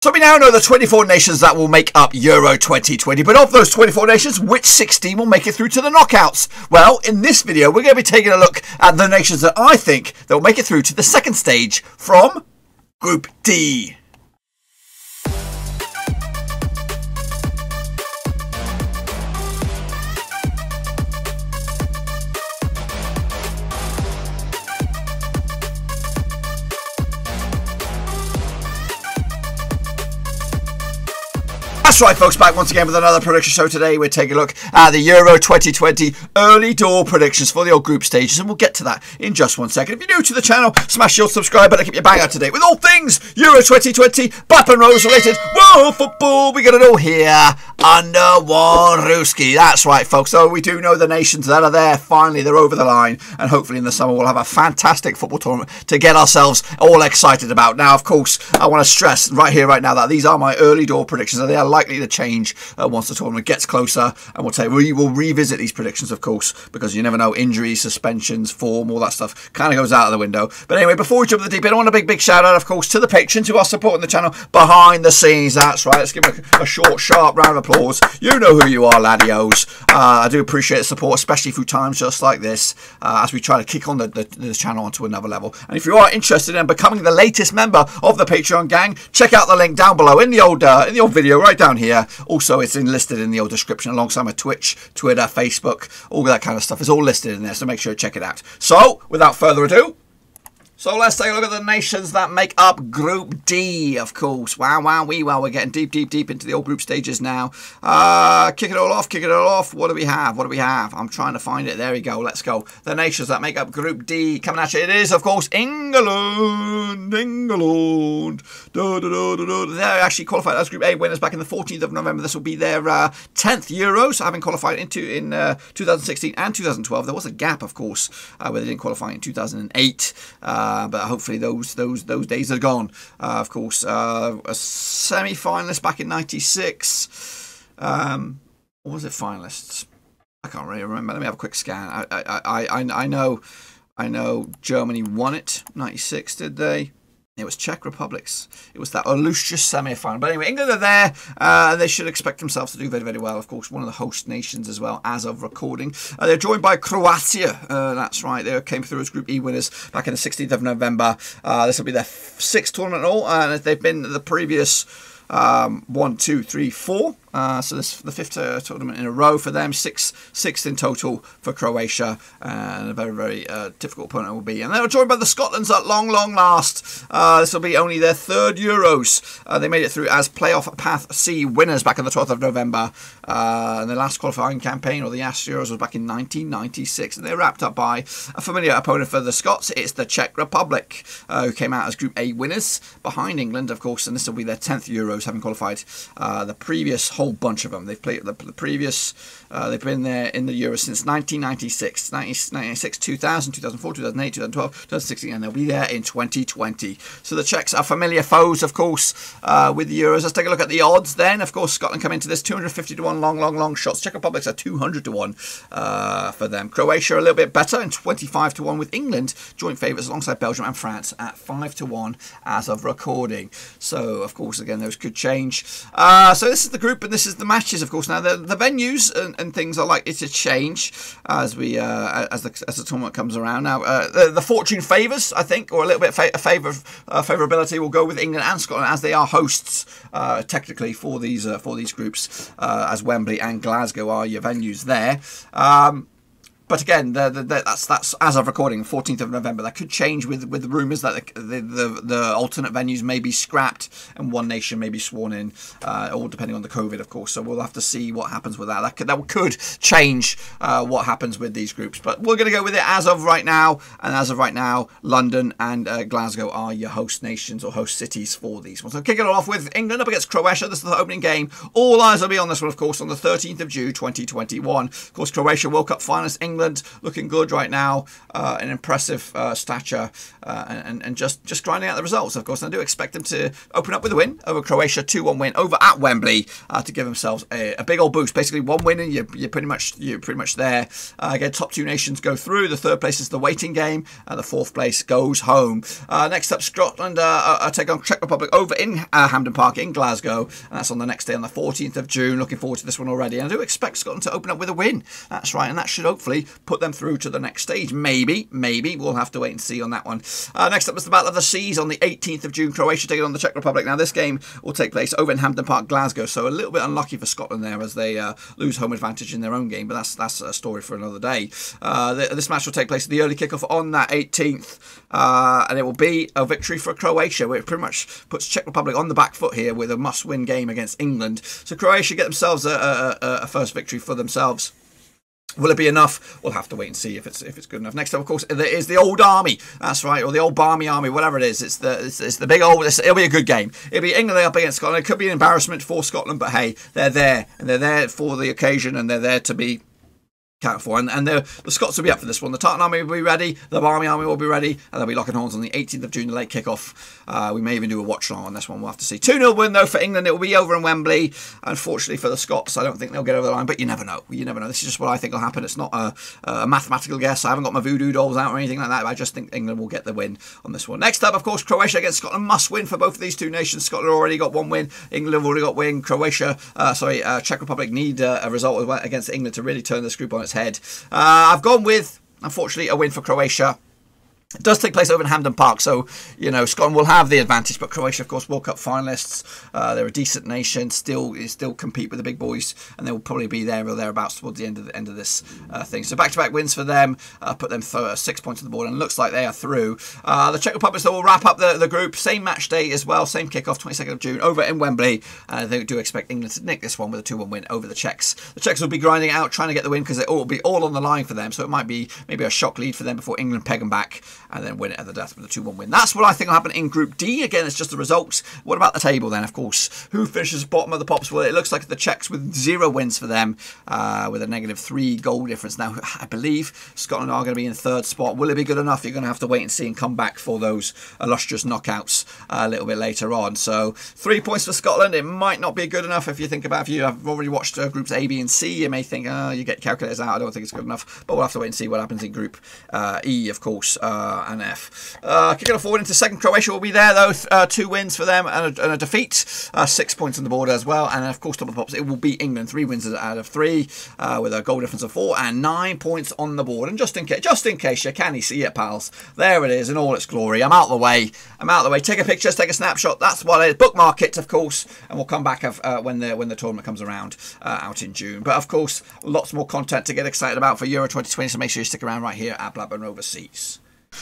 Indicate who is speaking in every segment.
Speaker 1: So we now know the 24 nations that will make up Euro 2020, but of those 24 nations, which 16 will make it through to the knockouts? Well, in this video, we're going to be taking a look at the nations that I think that will make it through to the second stage from Group D. That's right, folks, back once again with another prediction show. Today we're taking a look at the Euro 2020 early door predictions for the old group stages, and we'll get to that in just one second. If you're new to the channel, smash your subscribe button to keep you bang up to date with all things Euro 2020, Bap and Rose related, world football. We got it all here under one Ruski. That's right, folks. So we do know the nations that are there. Finally, they're over the line, and hopefully in the summer we'll have a fantastic football tournament to get ourselves all excited about. Now, of course, I want to stress right here, right now, that these are my early door predictions, and they are likely to change once the tournament gets closer, and we will revisit these predictions, of course, because you never know, injuries, suspensions, form, all that stuff kind of goes out of the window. But anyway, before we jump in the deep end, I want a big shout out, of course, to the patrons who are supporting the channel behind the scenes. That's right, let's give them a short, sharp round of applause. You know who you are, laddios. I do appreciate the support, especially through times just like this, as we try to kick on the channel onto another level. And if you are interested in becoming the latest member of the Patreon gang, check out the link down below in the old video right down here. Also, it's listed in the old description alongside my Twitch, Twitter, Facebook, all that kind of stuff. It's all listed in there, so make sure to check it out. So, without further ado, so let's take a look at the nations that make up Group D, of course. Wow, we're getting deep into the old group stages now. Kick it all off. What do we have? I'm trying to find it. There we go. Let's go. The nations that make up Group D coming at you. It is, of course, England. They actually qualified as Group A winners back in the 14th of November. This will be their 10th Euros, having qualified in 2016 and 2012. There was a gap, of course, where they didn't qualify in 2008. But hopefully those days are gone. Of course, a semi-finalist back in '96. Or was it finalists? I can't really remember. Let me have a quick scan. I know Germany won it. '96, did they? It was Czech Republic's. It was that illustrious semi-final. But anyway, England are there. They should expect themselves to do very well. Of course, one of the host nations as well as of recording. They're joined by Croatia. That's right. They came through as Group E winners back in the 16th of November. This will be their 6th tournament all. And they've been the previous 1, 2, 3, 4. So this is the 5th tournament in a row for them, sixth in total for Croatia, and a very difficult opponent it will be. And they were joined by the Scotlands at long last. This will be only their 3rd Euros. They made it through as playoff Path C winners back on the 12th of November. And their last qualifying campaign, or the Ashes Euros, was back in 1996, and they were wrapped up by a familiar opponent for the Scots. It's the Czech Republic, who came out as Group A winners behind England, of course, and this will be their 10th Euros, having qualified the previous whole bunch of them. They've played the previous, they've been there in the Euros since 1996, 1996, 2000, 2004, 2008, 2012, 2016, and they'll be there in 2020. So the Czechs are familiar foes, of course, with the Euros. Let's take a look at the odds then. Of course, Scotland come into this 250 to 1, long shots. Czech Republic's are 200 to 1 for them. Croatia a little bit better, and 25 to 1 with England, joint favourites alongside Belgium and France at 5 to 1 as of recording. So, of course, again, those could change. So this is the group, and this is the matches, of course. Now the venues and things are likely to change as we as the tournament comes around. Now the fortune favours, I think, or a little bit favourability will go with England and Scotland, as they are hosts technically for these groups, as Wembley and Glasgow are your venues there. But again, that's as of recording, 14th of November. That could change with rumours that the alternate venues may be scrapped and one nation may be sworn in, all depending on the COVID, of course. So we'll have to see what happens with that. That could change what happens with these groups. But we're going to go with it as of right now. And as of right now, London and Glasgow are your host nations or host cities for these ones. So kicking it off with England up against Croatia. This is the opening game. All eyes will be on this one, of course, on the 13th of June 2021. Of course, Croatia World Cup finalists, England England looking good right now, an impressive stature, and just grinding out the results, of course. And I do expect them to open up with a win over Croatia, 2-1 win over at Wembley, to give themselves a big old boost. Basically, one win and you're pretty much there. Again, top two nations go through. The third place is the waiting game, and the fourth place goes home. Next up, Scotland take on Czech Republic over in Hampden Park in Glasgow, and that's on the next day, on the 14th of June. Looking forward to this one already, and I do expect Scotland to open up with a win. That's right, and that should hopefully put them through to the next stage. Maybe. We'll have to wait and see on that one. Next up was the Battle of the Seas on the 18th of June. Croatia taking on the Czech Republic. Now, this game will take place over in Hampden Park, Glasgow, so a little bit unlucky for Scotland there as they lose home advantage in their own game, but that's a story for another day. This match will take place at the early kickoff on that 18th, and it will be a victory for Croatia, which pretty much puts Czech Republic on the back foot here with a must-win game against England. So Croatia get themselves a first victory for themselves. Will it be enough? We'll have to wait and see if it's good enough. Next up, of course, there is the old army. That's right, or the old Barmy army, whatever it is. It's the big old. It'll be a good game. It'll be England up against Scotland. It could be an embarrassment for Scotland, but hey, they're there, and they're there for the occasion, and they're there to be count for, and the Scots will be up for this one. The Tartan army will be ready, the Barmy army will be ready, and they'll be locking horns on the 18th of June, the late kickoff. We may even do a watch along on this one. We'll have to see. 2-0 win though for England. It will be over in Wembley. Unfortunately for the Scots, I don't think they'll get over the line, but you never know. You never know. This is just what I think will happen. It's not a mathematical guess. I haven't got my voodoo dolls out or anything like that. I just think England will get the win on this one. Next up, of course, Croatia against Scotland. Must win for both of these two nations. Scotland already got one win. England have already got win. Czech Republic need a result against England to really turn this group on its head. I've gone with, unfortunately, a win for Croatia. It does take place over in Hampden Park, so, you know, Scotland will have the advantage, but Croatia, of course, World Cup finalists. They're a decent nation, still compete with the big boys, and they will probably be there or thereabouts towards the end of this thing. So back-to-back wins for them, put them 6 points on the board, and looks like they are through. The Czech Republic will wrap up the group, same match day as well, same kickoff, 22nd of June, over in Wembley. They do expect England to nick this one with a 2-1 win over the Czechs. The Czechs will be grinding out, trying to get the win, because it will be all on the line for them, so it might be maybe a shock lead for them before England peg them back, and then win it at the death with a 2-1 win. That's what I think will happen in Group D. Again, it's just the results. What about the table then, of course? Who finishes bottom of the pops? Well, it looks like the Czechs with 0 wins for them, with a -3 goal difference. Now, I believe Scotland are going to be in 3rd spot. Will it be good enough? You're going to have to wait and see and come back for those illustrious knockouts a little bit later on. So, 3 points for Scotland. It might not be good enough if you think about, if you have already watched Groups A, B and C, you may think, you get calculators out. I don't think it's good enough. But we'll have to wait and see what happens in Group E, of course, and F. Kicking forward into second, Croatia will be there though. 2 wins for them and a defeat. 6 points on the board as well. And of course, top of the pops, it will be England. 3 wins out of 3 with a goal difference of 4 and 9 points on the board. And just in case you can see it, pals, there it is in all its glory. I'm out of the way. Take a picture, take a snapshot. That's what it is. Bookmark it, of course, and we'll come back when the tournament comes around out in June. But of course, lots more content to get excited about for Euro 2020. So make sure you stick around right here at Blackburn Overseas.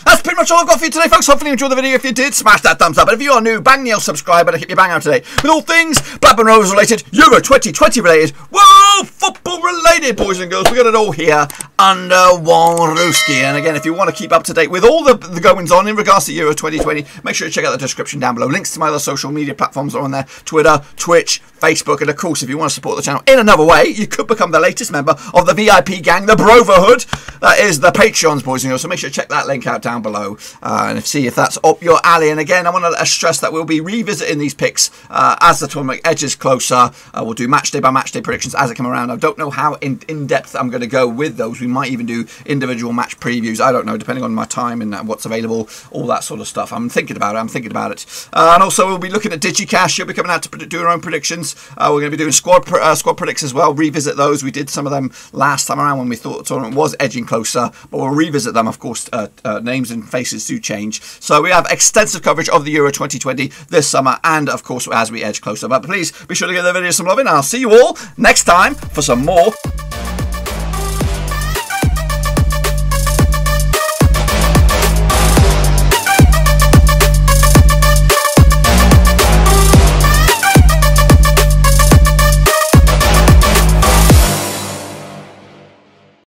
Speaker 1: That's pretty much all I've got for you today, folks. Hopefully you enjoyed the video. If you did, smash that thumbs up. And if you are new, bang the old subscribe button to keep you bang out today with all things Blackburn Rovers related, Euro 2020 related, World Football related, boys and girls. We got it all here under one Ruski. And again, if you want to keep up to date with all the goings on in regards to Euro 2020, make sure you check out the description down below. Links to my other social media platforms are on there: Twitter, Twitch, Facebook, and of course, if you want to support the channel in another way, you could become the latest member of the VIP gang, the Broverhood. That is the Patreons, boys and girls. So make sure you check that link out down below and see if that's up your alley. And again, I want to stress that we'll be revisiting these picks as the tournament edges closer. We'll do match day by match day predictions as it come around. I don't know how in depth I'm going to go with those. We might even do individual match previews. I don't know, depending on my time and what's available, all that sort of stuff. I'm thinking about it. And also, we'll be looking at DigiCash. You'll be coming out to do our own predictions. We're going to be doing squad predicts as well. Revisit those. We did some of them last time around when we thought the tournament was edging closer, but we'll revisit them. Of course, names and faces do change. So we have extensive coverage of the Euro 2020 this summer, and of course as we edge closer. But please be sure to give the video some love, and I'll see you all next time for some more